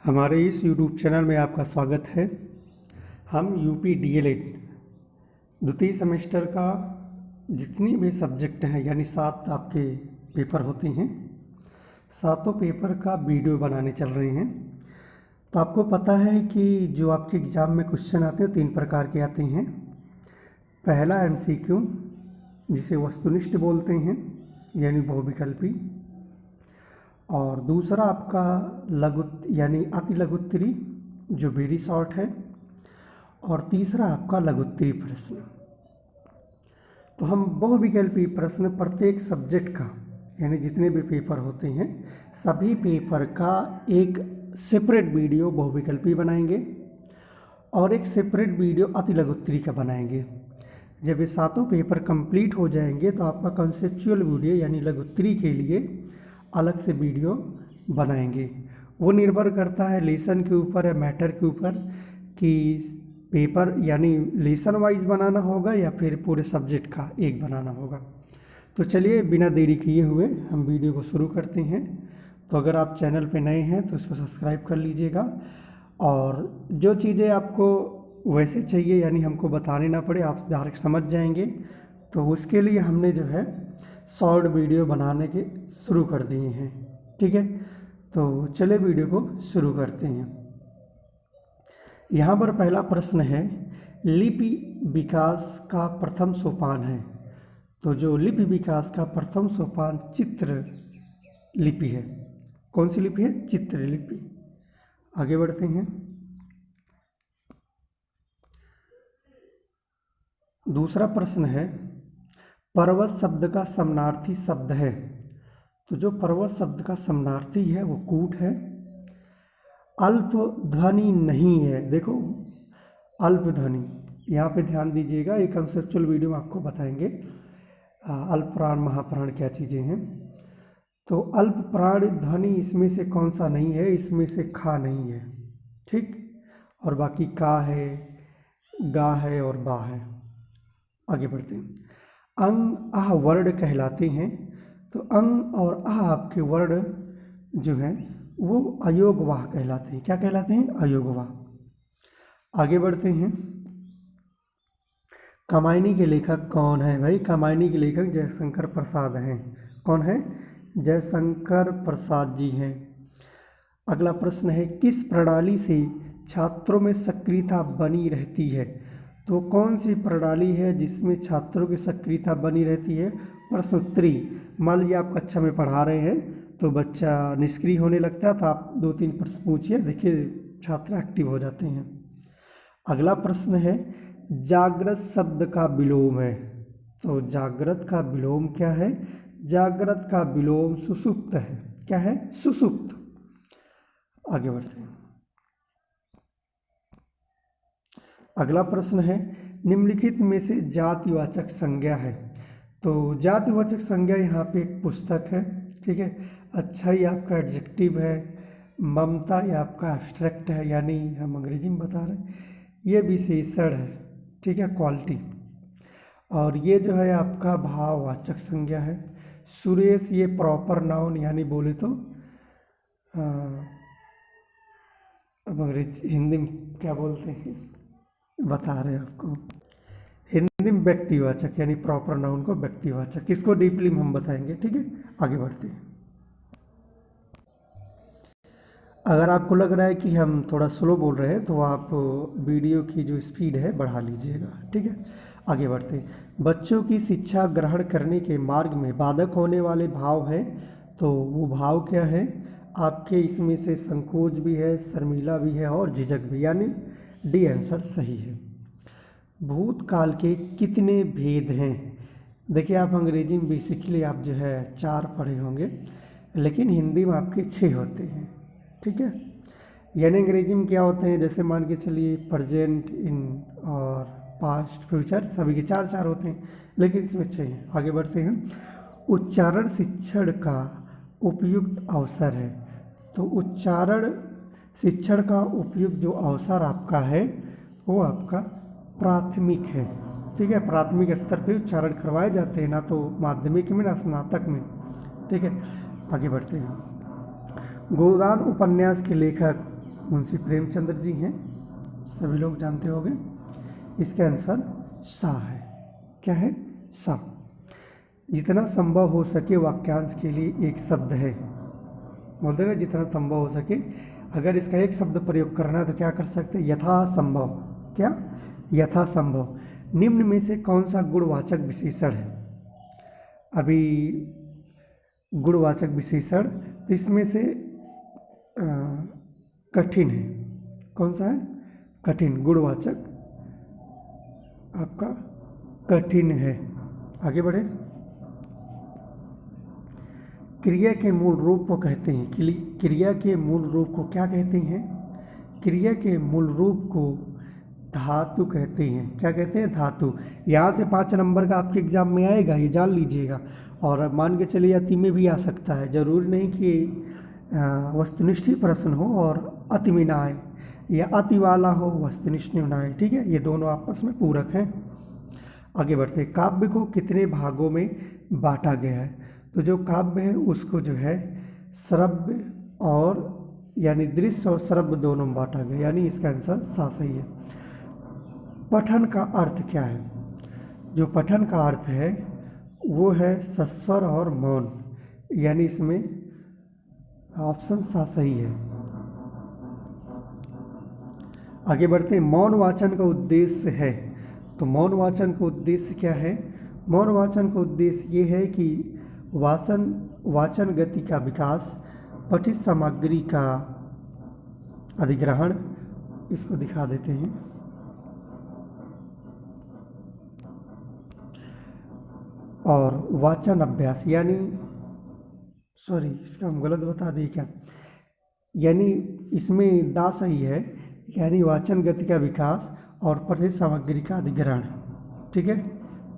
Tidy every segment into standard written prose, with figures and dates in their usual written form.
हमारे इस YouTube channel में आपका स्वागत है। हम यूपी डीएलएड द्वितीय सेमेस्टर का जितनी भी सब्जेक्ट हैं यानी 7 आपके पेपर होते हैं, सातों पेपर का वीडियो बनाने चल रहे हैं। तो आपको पता है कि जो आपके एग्ज़ाम में क्वेश्चन आते हैं 3 प्रकार के आते हैं। पहला MCQ जिसे वस्तुनिष्ठ बोलते हैं यानी बहुविकल्पी, और दूसरा आपका लघु यानी अति लघुत्तरी जो वेरी शॉर्ट है, और तीसरा आपका लघुत्तरी प्रश्न। तो हम बहुविकल्पी प्रश्न प्रत्येक सब्जेक्ट का यानी जितने भी पेपर होते हैं सभी पेपर का एक सेपरेट वीडियो बहुविकल्पी बनाएंगे और एक सेपरेट वीडियो अति लघुत्तरी का बनाएंगे। जब ये सातों पेपर कंप्लीट हो जाएंगे तो आपका कंसेप्चुअल वीडियो यानी लघुत्तरी के लिए अलग से वीडियो बनाएंगे। वो निर्भर करता है लेसन के ऊपर या मैटर के ऊपर कि पेपर यानी लेसन वाइज बनाना होगा या फिर पूरे सब्जेक्ट का एक बनाना होगा। तो चलिए बिना देरी किए हुए हम वीडियो को शुरू करते हैं। तो अगर आप चैनल पे नए हैं तो इसको सब्सक्राइब कर लीजिएगा, और जो चीज़ें आपको वैसे चाहिए यानी हमको बताने ना पड़े, आप डायरेक्ट समझ जाएंगे, तो उसके लिए हमने जो है शॉर्ट वीडियो बनाने के शुरू कर दिए हैं। ठीक है, तो चलिए वीडियो को शुरू करते हैं। यहाँ पर पहला प्रश्न है, लिपि विकास का प्रथम सोपान है। तो जो लिपि विकास का प्रथम सोपान चित्र लिपि है। कौन सी लिपि है? चित्र लिपि। आगे बढ़ते हैं। दूसरा प्रश्न है, पर्वत शब्द का समानार्थी शब्द है। तो जो पर्वत शब्द का समानार्थी है वो कूट है। अल्प ध्वनि नहीं है। देखो अल्प ध्वनि, यहाँ पे ध्यान दीजिएगा, एक कंसेप्चुअल वीडियो में आपको बताएंगे अल्प प्राण महाप्राण क्या चीज़ें हैं। तो अल्प प्राण ध्वनि इसमें से कौन सा नहीं है? इसमें से खा नहीं है। ठीक, और बाकी का है, गा है और बा है। आगे बढ़ते हैं। अंग आह वर्ण कहलाते हैं। तो अंग और आह आपके वर्ण जो हैं वो अयोगवाह कहलाते हैं। क्या कहलाते हैं? अयोगवाह। आगे बढ़ते हैं। कामायनी के लेखक कौन है? भाई कामायनी के लेखक जयशंकर प्रसाद हैं। कौन है? जयशंकर प्रसाद जी हैं। अगला प्रश्न है, किस प्रणाली से छात्रों में सक्रियता बनी रहती है? तो कौन सी प्रणाली है जिसमें छात्रों की सक्रियता बनी रहती है? प्रश्नोत्तरी। मान लीजिए आप कक्षा में पढ़ा रहे हैं तो बच्चा निष्क्रिय होने लगता है, तो आप 2-3 प्रश्न पूछिए, देखिए छात्र एक्टिव हो जाते हैं। अगला प्रश्न है, जागृत शब्द का विलोम है। तो जागृत का विलोम क्या है? जागृत का विलोम सुषुप्त है। क्या है? सुषुप्त। आगे बढ़ते हैं। अगला प्रश्न है, निम्नलिखित में से जातिवाचक संज्ञा है। तो जातिवाचक संज्ञा यहाँ पे एक पुस्तक है। ठीक है, अच्छाई आपका एडजेक्टिव है, ममता ये आपका एब्स्ट्रैक्ट है यानी हम अंग्रेजी में बता रहे हैं, ये विशेषण है। ठीक है, क्वालिटी। और ये जो है आपका भाववाचक संज्ञा है। सुरेश ये प्रॉपर नाउन यानी बोले तो अब अंग्रेजी हिंदी में क्या बोलते हैं बता रहे हैं आपको। हिंदी में व्यक्तिवाचक यानी प्रॉपर नाउन को व्यक्तिवाचक, इसको डीपली हम बताएंगे। ठीक है, आगे बढ़ते हैं। अगर आपको लग रहा है कि हम थोड़ा स्लो बोल रहे हैं तो आप वीडियो की जो स्पीड है बढ़ा लीजिएगा। ठीक है, आगे बढ़ते हैं। बच्चों की शिक्षा ग्रहण करने के मार्ग में बाधक होने वाले भाव हैं। तो वो भाव क्या है आपके? इसमें से संकोच भी है, शर्मिला भी है और झिझक भी, यानी डी आंसर सही है। भूतकाल के कितने भेद हैं? देखिए आप अंग्रेजी में बेसिकली आप जो है 4 पढ़े होंगे, लेकिन हिंदी में आपके 6 होते हैं। ठीक है, यानी अंग्रेजी में क्या होते हैं, जैसे मान के चलिए प्रेजेंट, इन और पास्ट, फ्यूचर, सभी के 4 होते हैं, लेकिन इसमें 6 हैं। आगे बढ़ते हैं। उच्चारण शिक्षण का उपयुक्त अवसर है। तो उच्चारण शिक्षण का उपयुक्त जो अवसर आपका है वो आपका प्राथमिक है। ठीक है, प्राथमिक स्तर पे उच्चारण करवाए जाते हैं, ना तो माध्यमिक में ना स्नातक में। ठीक है, आगे बढ़ते हैं। गोदान उपन्यास के लेखक मुंशी प्रेमचंद्र जी हैं, सभी लोग जानते होंगे। इसका आंसर सा है। क्या है? सा। जितना संभव हो सके वाक्यांश के लिए एक शब्द है। बोलते हैं जितना संभव हो सके, अगर इसका एक शब्द प्रयोग करना है तो क्या कर सकते हैं? यथासंभव। क्या? यथासंभव। निम्न में से कौन सा गुणवाचक विशेषण है? अभी गुणवाचक विशेषण तो इसमें से कठिन है। कौन सा है? कठिन। गुणवाचक आपका कठिन है। आगे बढ़े। क्रिया के मूल रूप को कहते हैं, क्रिया के मूल रूप को क्या कहते हैं? क्रिया के मूल रूप को धातु कहते हैं। क्या कहते हैं? धातु। यहाँ से 5 नंबर का आपके एग्जाम में आएगा, ये जान लीजिएगा। और मान के चलिए अति में भी आ सकता है, जरूरी नहीं कि वस्तुनिष्ठ ही प्रश्न हो और अति में ना आए, या अति वाला हो वस्तुनिष्ठ में ना आए। ठीक है, ये दोनों आपस में पूरक हैं। आगे बढ़ते हैं। काव्य को कितने भागों में बांटा गया है? तो जो काव्य है उसको जो है श्रव्य और यानी दृश्य और श्रव्य दोनों में बांटा गया, यानी इसका आंसर सा सही है। पठन का अर्थ क्या है? जो पठन का अर्थ है वो है सस्वर और मौन, यानी इसमें ऑप्शन सा सही है। आगे बढ़ते हैं। मौन वाचन का उद्देश्य है, तो मौन वाचन का उद्देश्य क्या है? मौन वाचन का उद्देश्य ये है कि वाचन गति का विकास, पठित सामग्री का अधिग्रहण, इसको दिखा देते हैं। और वाचन अभ्यास, यानी सॉरी इसका हम गलत बता दिए क्या, यानी इसमें दा सही है, यानी वाचन गति का विकास और पठित सामग्री का अधिग्रहण। ठीक है,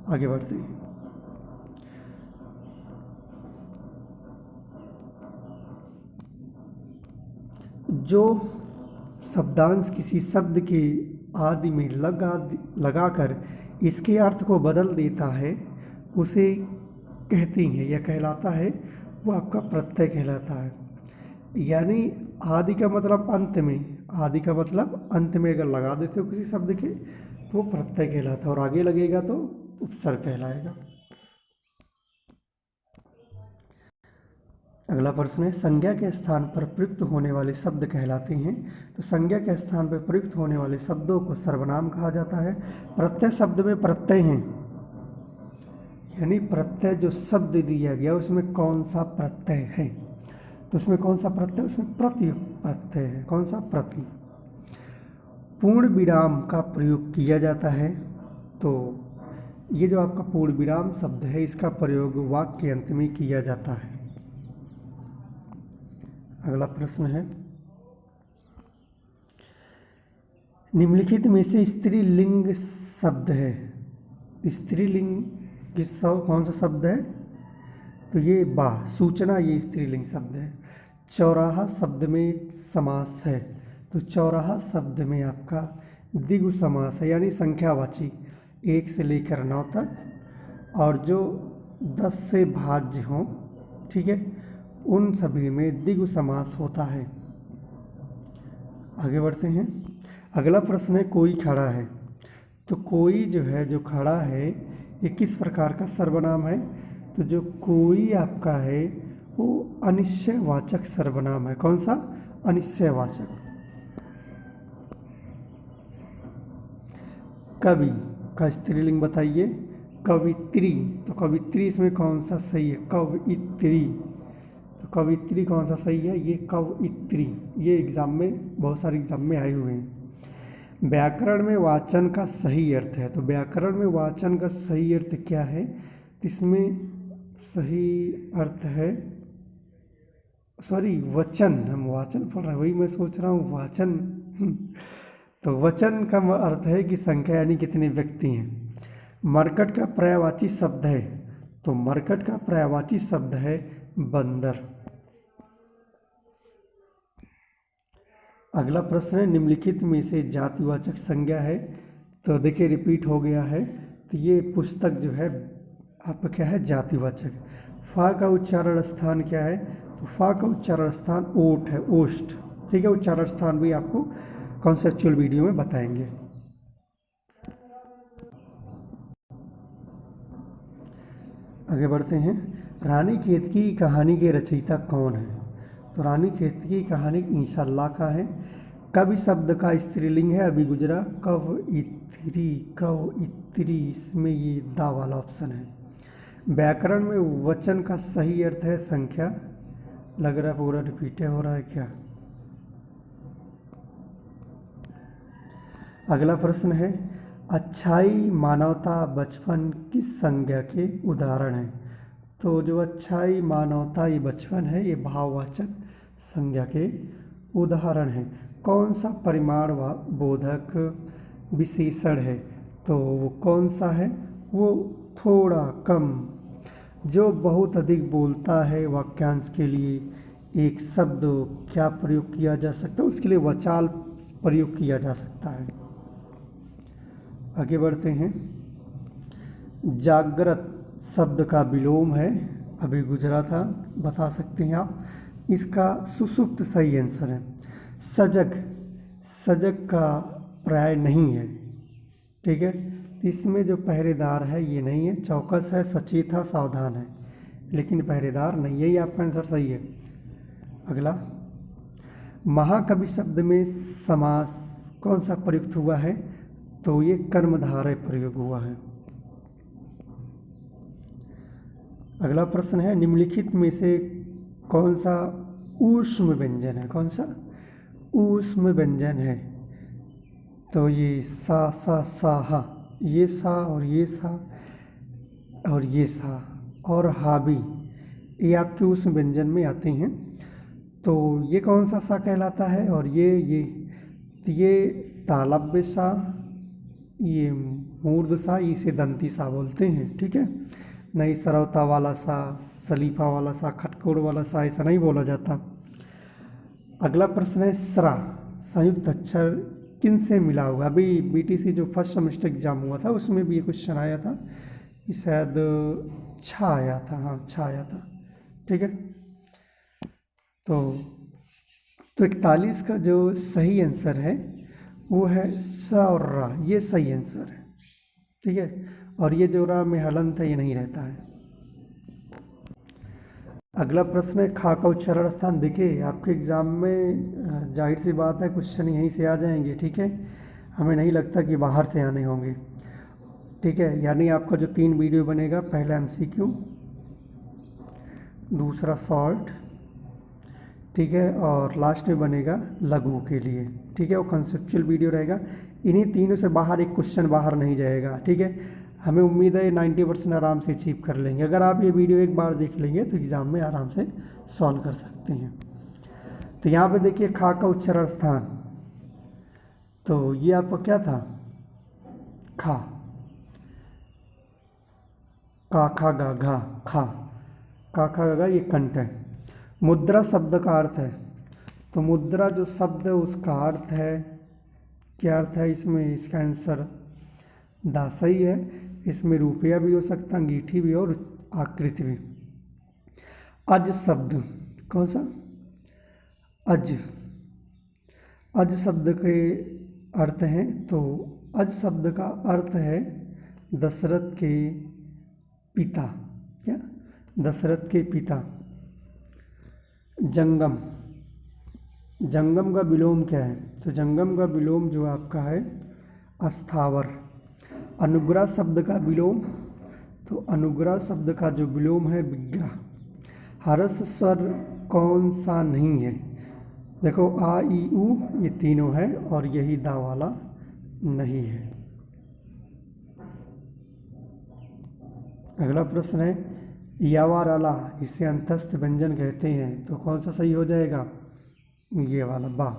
आगे बढ़ते हैं। जो शब्दांश किसी शब्द के आदि में लगाकर इसके अर्थ को बदल देता है उसे कहती हैं या कहलाता है, वो आपका प्रत्यय कहलाता है। यानी आदि का मतलब अंत में, आदि का मतलब अंत में अगर लगा देते हो किसी शब्द के तो प्रत्यय कहलाता है, और आगे लगेगा तो उपसर्ग कहलाएगा। अगला प्रश्न है। संज्ञा के स्थान पर प्रयुक्त होने वाले शब्द कहलाते हैं। तो संज्ञा के स्थान पर प्रयुक्त होने वाले शब्दों को सर्वनाम कहा जाता है। प्रत्यय शब्द में प्रत्यय हैं, यानी प्रत्यय जो शब्द दिया गया उसमें कौन सा प्रत्यय है? तो उसमें कौन सा प्रत्यय? उसमें प्रति प्रत्यय है। कौन सा? प्रति। पूर्ण विराम का प्रयोग किया जाता है। तो ये जो आपका पूर्ण विराम शब्द है इसका प्रयोग वाक्य के अंत में किया जाता है। अगला प्रश्न है। निम्नलिखित में से स्त्रीलिंग शब्द है, स्त्रीलिंग कौन सा शब्द है? तो ये सूचना, ये स्त्रीलिंग शब्द है। चौराहा शब्द में समास है, तो चौराहा शब्द में आपका द्विगु समास है, यानी संख्यावाची 1 से लेकर 9 तक, और जो 10 से भाज्य हों, ठीक है, उन सभी में द्विगु समास होता है। आगे बढ़ते हैं। अगला प्रश्न है। कोई खड़ा है, तो कोई जो है, जो खड़ा है, ये किस प्रकार का सर्वनाम है? तो जो कोई आपका है वो अनिश्चयवाचक सर्वनाम है। कौन सा? अनिश्चयवाचक। कवि का स्त्रीलिंग बताइए। कवित्री, तो कवित्री इसमें कौन सा सही है? कवित्री, तो कवित्री कौन सा सही है? ये कवित्री। ये एग्जाम में, बहुत सारे एग्जाम में आए हुए हैं। व्याकरण में वाचन का सही अर्थ है, तो व्याकरण में वाचन का सही अर्थ क्या है? इसमें सही अर्थ है, सॉरी वचन, हम वाचन पढ़ रहे हैं, वही मैं सोच रहा हूँ वाचन। तो वचन का अर्थ है कि संख्या, यानी कितने व्यक्ति हैं। मरकट का पर्यायवाची शब्द है, तो मरकट का पर्यायवाची शब्द है बंदर। अगला प्रश्न है। निम्नलिखित में से जातिवाचक संज्ञा है, तो देखिए रिपीट हो गया है, तो ये पुस्तक जो है आपका क्या है? जातिवाचक। फा का उच्चारण स्थान क्या है? तो फा का उच्चारण स्थान ओठ है, ओष्ठ। ठीक है, उच्चारण स्थान भी आपको कॉन्सेप्चुअल वीडियो में बताएंगे। आगे बढ़ते हैं। रानी केतकी की कहानी के रचयिता कौन है? तो रानी केतकी की कहानी इंशाअल्लाह का है। कवि शब्द का स्त्रीलिंग है अभी गुजरा, कव इत्री, इसमें ये दा वाला ऑप्शन है। व्याकरण में वचन का सही अर्थ है संख्या। लग रहा है पूरा रिपीट हो रहा है क्या? अगला प्रश्न है, अच्छाई, मानवता, बचपन किस संज्ञा के उदाहरण हैं? तो जो अच्छाई, मानवता, ये बचपन है, ये भाववाचक संज्ञा के उदाहरण हैं। कौन सा परिमाण बोधक विशेषण है? तो वो कौन सा है? वो थोड़ा, कम। जो बहुत अधिक बोलता है, वाक्यांश के लिए एक शब्द क्या प्रयोग किया जा सकता है? उसके लिए वचाल प्रयोग किया जा सकता है। आगे बढ़ते हैं। जागृत शब्द का विलोम है, अभी गुजरा था, बता सकते हैं आप। इसका सुषुप्त सही आंसर है। सजग, सजग का पर्याय नहीं है, ठीक है। इसमें जो पहरेदार है ये नहीं है। चौकस है, सचेत है, सावधान है, लेकिन पहरेदार नहीं है, ये आपका आंसर सही है। अगला, महाकवि शब्द में समास कौन सा प्रयुक्त हुआ है? तो ये कर्मधारय प्रयोग हुआ है। अगला प्रश्न है, निम्नलिखित में से कौन सा ऊष्म व्यंजन है? कौन सा ऊष्म व्यंजन है? तो ये सा, सा, सा, हा, ये सा और ये सा और ये सा और हा भी, ये आपके ऊष्म व्यंजन में आते हैं। तो ये कौन सा सा कहलाता है? और ये तालव्य सा, ये मूर्ध सा, इसे दंती सा बोलते हैं, ठीक है। नहीं सरवता वाला सा, सलीफा वाला सा, खटकोड़ वाला सा, ऐसा नहीं बोला जाता। अगला प्रश्न है, स्रा संयुक्त अक्षर किन से मिला हुआ? अभी बीटीसी जो फर्स्ट सेमेस्टर एग्जाम हुआ था उसमें भी ये क्वेश्चन आया था, ये शायद छा आया था, हाँ छा आया था, ठीक है। तो 41 का जो सही आंसर है वो है स और रा, ये सही आंसर है, ठीक है। और ये जो रा में हलंत है ये नहीं रहता है। अगला प्रश्न है, खा का उच्चारण स्थान। देखिए आपके एग्ज़ाम में जाहिर सी बात है क्वेश्चन यहीं से आ जाएंगे, ठीक है। हमें नहीं लगता कि बाहर से आने होंगे, ठीक है। यानी आपका जो 3 वीडियो बनेगा, पहला एमसीक्यू, दूसरा शॉर्ट, ठीक है, और लास्ट में बनेगा लघु के लिए, ठीक है। वो कंसेप्चुअल वीडियो रहेगा। इन्हीं तीनों से बाहर एक क्वेश्चन बाहर नहीं जाएगा, ठीक है। हमें उम्मीद है 90% आराम से अचीव कर लेंगे। अगर आप ये वीडियो एक बार देख लेंगे तो एग्ज़ाम में आराम से सॉल्व कर सकते हैं। तो यहाँ पे देखिए खा का उच्चारण स्थान, तो ये आपका क्या था? खा, का खा गा घा, खा, का खा गा, ये कंठ है। मुद्रा शब्द का अर्थ है, तो मुद्रा जो शब्द है उसका अर्थ है, क्या अर्थ है इसमें? इसका आंसर दा सही है। इसमें रुपया भी हो सकता, अंगीठी भी और आकृति भी। अज शब्द, कौन सा? अज, अज शब्द के अर्थ हैं, तो अज शब्द का अर्थ है दशरथ के पिता, क्या? दशरथ के पिता। जंगम, जंगम का विलोम क्या है? तो जंगम का विलोम जो आपका है अस्थावर। अनुग्रह शब्द का विलोम, तो अनुग्रह शब्द का जो विलोम है विग्रह। हर्ष स्वर कौन सा नहीं है? देखो आ ई उ ये तीनों है और यही दा वाला नहीं है। अगला प्रश्न है, यावार अला, इसे अंतस्थ व्यंजन कहते हैं, तो कौन सा सही हो जाएगा? ये वाला बा।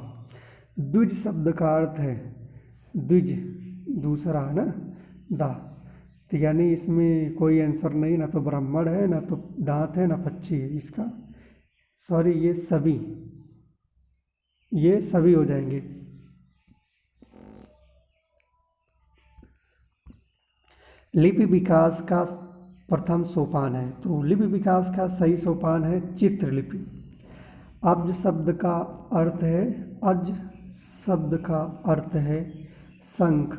द्विज शब्द का अर्थ है, द्विज दूसरा है ना, दा, तो यानी इसमें कोई आंसर नहीं, ना तो ब्राह्मण है, ना तो दांत है, ना पक्षी है इसका, सॉरी ये सभी हो जाएंगे। लिपि विकास का प्रथम सोपान है, तो लिपि विकास का सही सोपान है चित्रलिपि। अब्ज शब्द का अर्थ है अज शब्द का अर्थ है शंख,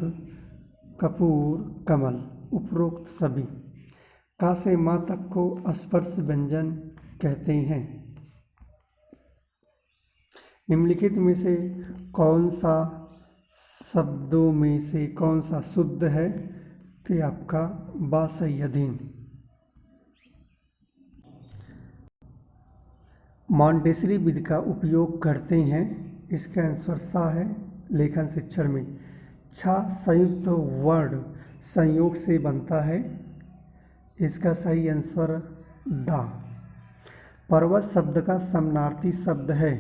कपूर, कमल। उपरोक्त सभी का से माँ तक को स्पर्श व्यंजन कहते हैं। निम्नलिखित में से कौन सा शब्दों में से कौन सा शुद्ध है? तो आपका बा सही अधीन। मॉन्टेसरी विधि का उपयोग करते हैं। इसका आंसर सा है। लेखन शिक्षण में छा संयुक्त वर्ण संयोग से बनता है। इसका सही आंसर डा। पर्वत शब्द का समानार्थी शब्द है।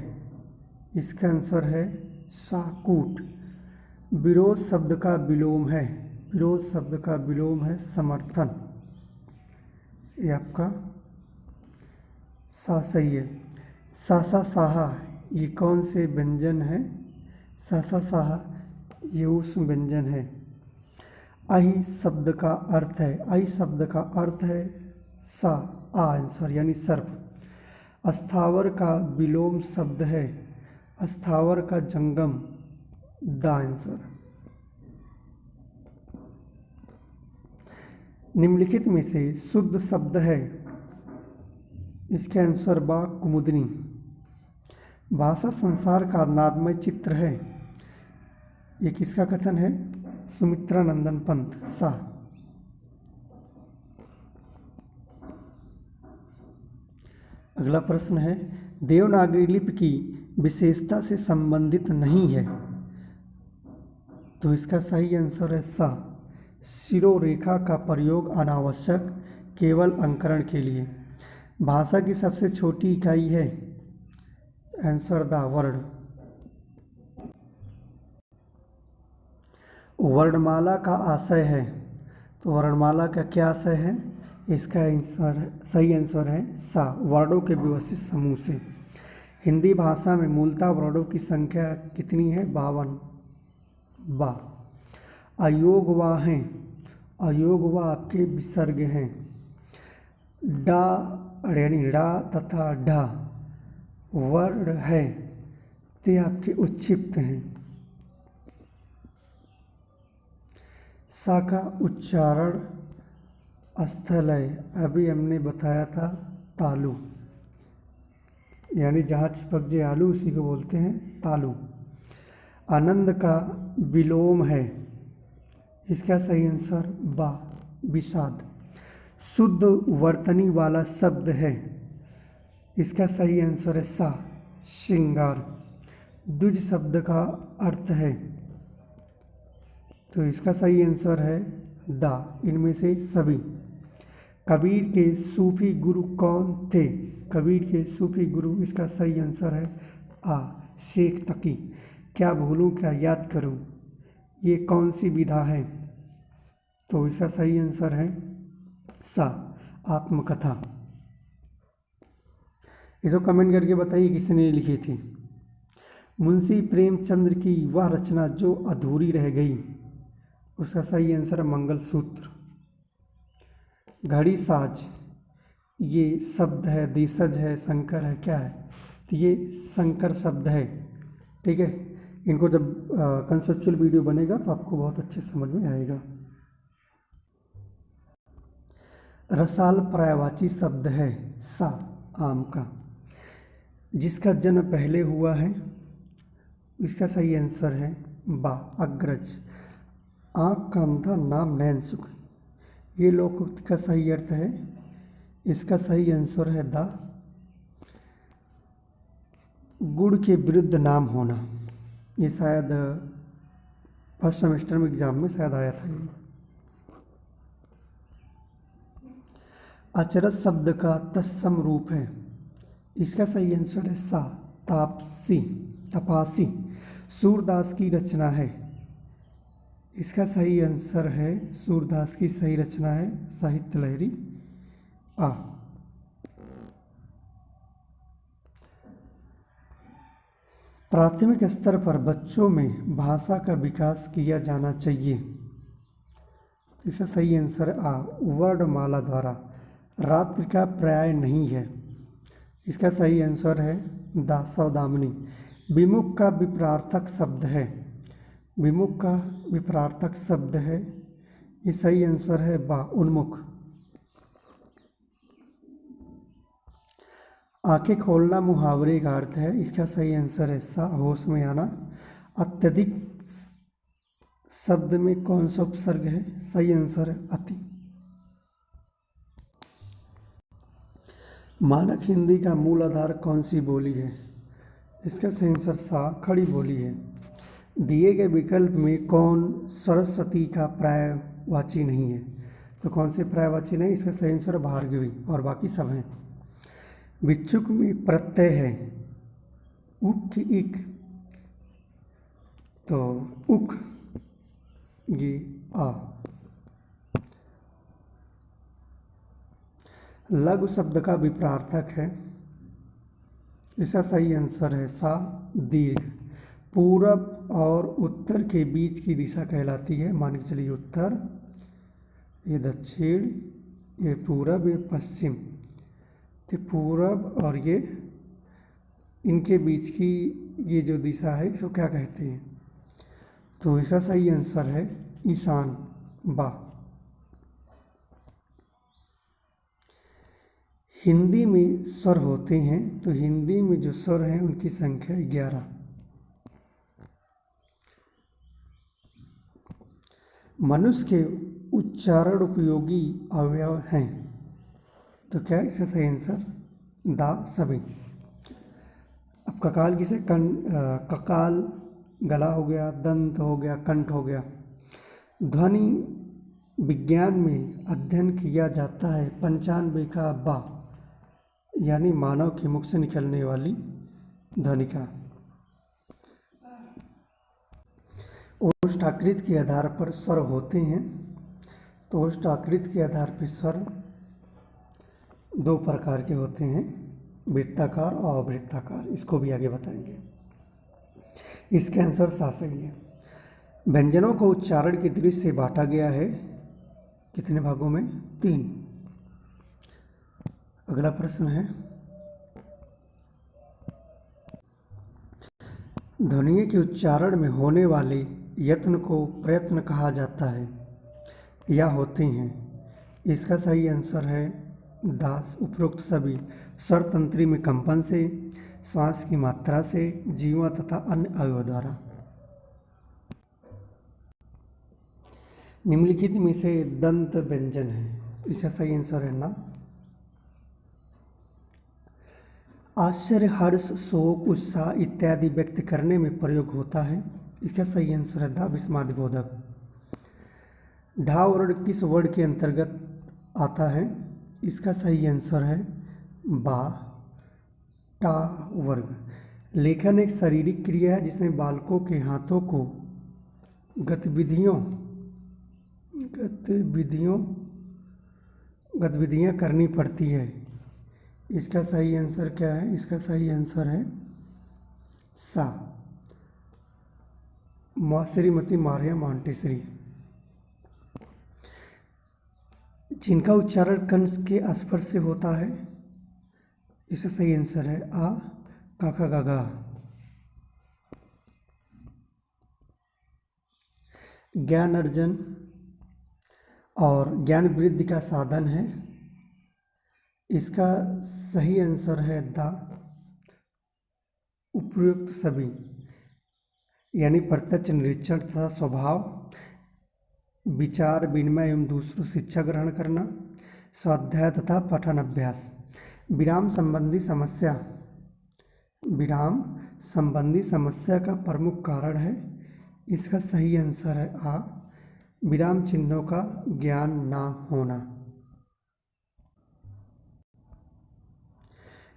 इसका आंसर है साकूट। विरोध शब्द का विलोम है। विरोध शब्द का विलोम है समर्थन। ये आपका सा सही है। सासा साहा ये कौन से व्यंजन है? सासा साहा ये उस व्यंजन है। अहि शब्द का अर्थ है अहि शब्द का अर्थ है सा आ आंसर यानी सर्प। अस्थावर का विलोम शब्द है। अस्थावर का जंगम दा आंसर। निम्नलिखित में से शुद्ध शब्द है। इसके आंसर बा कुमुदनी। भाषा संसार का नादमय चित्र है। ये किसका कथन है? सुमित्रा नंदन पंत सा। अगला प्रश्न है देवनागरी लिपि की विशेषता से संबंधित नहीं है। तो इसका सही आंसर है सा। शिरोरेखा का प्रयोग अनावश्यक केवल अंकरण के लिए। भाषा की सबसे छोटी इकाई है। आंसर द वर्ण। वर्णमाला का आशय है। तो वर्णमाला का क्या आशय है? इसका आंसर सही आंसर है सा। वर्णों के व्यवस्थित समूह से। हिंदी भाषा में मूलतः वर्णों की संख्या कितनी है? 52 बा। अयोगवा हैं। अयोगवा आपके विसर्ग हैं। डा यानी डा तथा ढा वर्ण है। ते आपके उच्छिप्त हैं। सा का उच्चारण स्थल है। अभी हमने बताया था तालु यानी जहाँ चिपक जे आलू उसी को बोलते हैं तालु। आनंद का विलोम है। इसका सही आंसर बा विषाद। शुद्ध वर्तनी वाला शब्द है। इसका सही आंसर है सा श्रृंगार। द्विज शब्द का अर्थ है। तो इसका सही आंसर है दा। इनमें से सभी। कबीर के सूफी गुरु कौन थे? कबीर के सूफी गुरु इसका सही आंसर है आ शेख तकी। क्या भूलूं क्या याद करूं ये कौन सी विधा है? तो इसका सही आंसर है सा आत्मकथा। इसको कमेंट करके बताइए किसने लिखी थी। मुंशी प्रेमचंद्र की वह रचना जो अधूरी रह गई। उसका सही आंसर है मंगलसूत्र। घड़ी साज ये शब्द है। देशज है शंकर है क्या है? तो ये शंकर शब्द है। ठीक है। इनको जब कंसेप्चुअल वीडियो बनेगा तो आपको बहुत अच्छे समझ में आएगा। रसाल पर्यायवाची शब्द है सा आम का। जिसका जन्म पहले हुआ है। इसका सही आंसर है बा अग्रज। आँख का अंधा नाम नैन सुख ये लोकोक्त का सही अर्थ है। इसका सही आंसर है दा। गुड़ के विरुद्ध नाम होना। ये शायद फर्स्ट सेमेस्टर में एग्जाम में शायद आया था। ये अचरज शब्द का तत्सम रूप है। इसका सही आंसर है सा तापसी तपासी। सूरदास की रचना है। इसका सही आंसर है सूरदास की सही रचना है साहित्य लहरी आ। प्राथमिक स्तर पर बच्चों में भाषा का विकास किया जाना चाहिए। इसका सही आंसर आ वर्णमाला द्वारा। रात्रि का पर्याय नहीं है। इसका सही आंसर है दा सौदामिनी। विमुख का विपरार्थक शब्द है, विमुख का विपरार्थक शब्द है, ये सही आंसर है बा उन्मुख। आंखें खोलना मुहावरे का अर्थ है, इसका सही आंसर है सा होश में आना। अत्यधिक शब्द में कौन सा उपसर्ग है, सही आंसर है अति। मानक हिंदी का मूल आधार कौन सी बोली है, इसका सही आंसर सा खड़ी बोली है। दिए गए विकल्प में कौन सरस्वती का पर्यायवाची नहीं है, तो कौन से पर्यायवाची नहीं, इसका सही आंसर भार्गवी और बाकी सब हैं। विच्छुक में प्रत्यय है उक की इक, तो उक ये आ। लघु शब्द का विपरार्थक है, इसका सही आंसर है सा दीर्घ। पूरब और उत्तर के बीच की दिशा कहलाती है, मान के चलिए उत्तर, ये दक्षिण, ये पूरब, ये पश्चिम। तो पूरब और ये इनके बीच की ये जो दिशा है इसको क्या कहते हैं, तो इसका सही आंसर है ईशान बा। हिंदी में स्वर होते हैं, तो हिंदी में जो स्वर हैं उनकी संख्या 11। मनुष्य के उच्चारण उपयोगी अवयव हैं, तो क्या इसका सही आंसर दा सभी। अब ककाल किसे ककाल गला हो गया, दंत हो गया, कंठ हो गया। ध्वनि विज्ञान में अध्ययन किया जाता है 95 का बा, यानी मानव के मुख से निकलने वाली ध्वनि का। ओष्ठाकृत के आधार पर स्वर होते हैं, तो ओष्ठाकृत के आधार पर स्वर दो प्रकार के होते हैं, वृत्ताकार और अवृत्ताकार, इसको भी आगे बताएंगे। इसके आंसर सा सही है। व्यंजनों को उच्चारण की दृष्टि से बांटा गया है कितने भागों में, 3। अगला प्रश्न है, ध्वनि के उच्चारण में होने वाले यत्न को प्रयत्न कहा जाता है या होते हैं, इसका सही आंसर है दास उपरोक्त सभी। स्वर तंत्री में कंपन से, श्वास की मात्रा से, जीवा तथा अन्य अवयवों द्वारा। निम्नलिखित में से दंत व्यंजन है, इसका सही आंसर है ना। आश्चर्य, हर्ष, शोक, उत्साह इत्यादि व्यक्त करने में प्रयोग होता है, इसका सही आंसर है दा विस्मयादिबोधक। ढा वर्ण किस वर्ण के अंतर्गत आता है, इसका सही आंसर है बा टा वर्ग। लेखन एक शारीरिक क्रिया है जिसमें बालकों के हाथों को गतिविधियां करनी पड़ती है, इसका सही आंसर क्या है, इसका सही आंसर है सा श्रीमती मारिया मॉन्टेसरी। जिनका उच्चारण कंठ के स्पर्श से होता है, इसका सही आंसर है आ काका गागा। ज्ञान अर्जन और ज्ञान वृद्धि का साधन है, इसका सही आंसर है दा उपयुक्त सभी, यानी प्रत्यक्ष निरीक्षण तथा स्वभाव, विचार विनिमय एवं दूसरों से शिक्षा ग्रहण करना, स्वाध्याय तथा पठन अभ्यास। विराम संबंधी समस्या का प्रमुख कारण है, इसका सही आंसर है आ विराम चिन्हों का ज्ञान ना होना।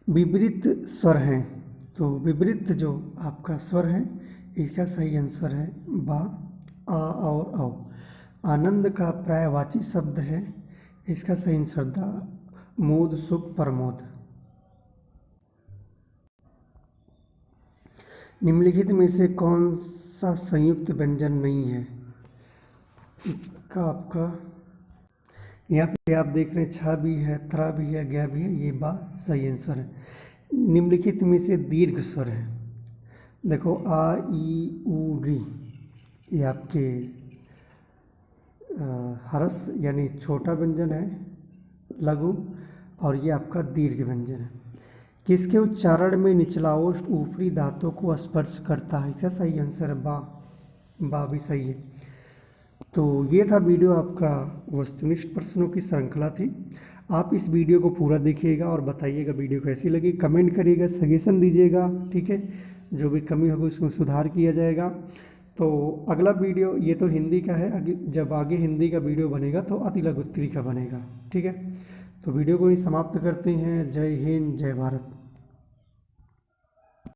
विपरीत स्वर हैं, तो विपरीत जो आपका स्वर है इसका सही आंसर है बा आ और औ। आनंद का पर्यायवाची शब्द है, इसका सही आंसर दा मोद सुख प्रमोद। निम्नलिखित में से कौन सा संयुक्त व्यंजन नहीं है, इसका आपका यहाँ पे आप देख रहे हैं छा भी है, त्रा भी है, ज्ञा भी है, ये बा सही आंसर है। निम्नलिखित में से दीर्घ स्वर है। देखो आ ई उ री, ये आपके हरस यानी छोटा व्यंजन है, लघु, और ये आपका दीर्घ व्यंजन है। किसके उच्चारण में निचला ओष्ठ ऊपरी दांतों को स्पर्श करता है? इसका सही आंसर है बा। बा भी सही है। तो ये था वीडियो, आपका वस्तुनिष्ठ प्रश्नों की श्रृंखला थी। आप इस वीडियो को पूरा देखिएगा और बताइएगा वीडियो कैसी लगी, कमेंट करिएगा, सजेशन दीजिएगा, ठीक है। जो भी कमी होगी उसमें सुधार किया जाएगा। तो अगला वीडियो, ये तो हिंदी का है, जब आगे हिंदी का वीडियो बनेगा तो अति लघु उत्तरी का बनेगा, ठीक है। तो वीडियो को ही समाप्त करते हैं। जय हिंद, जय भारत।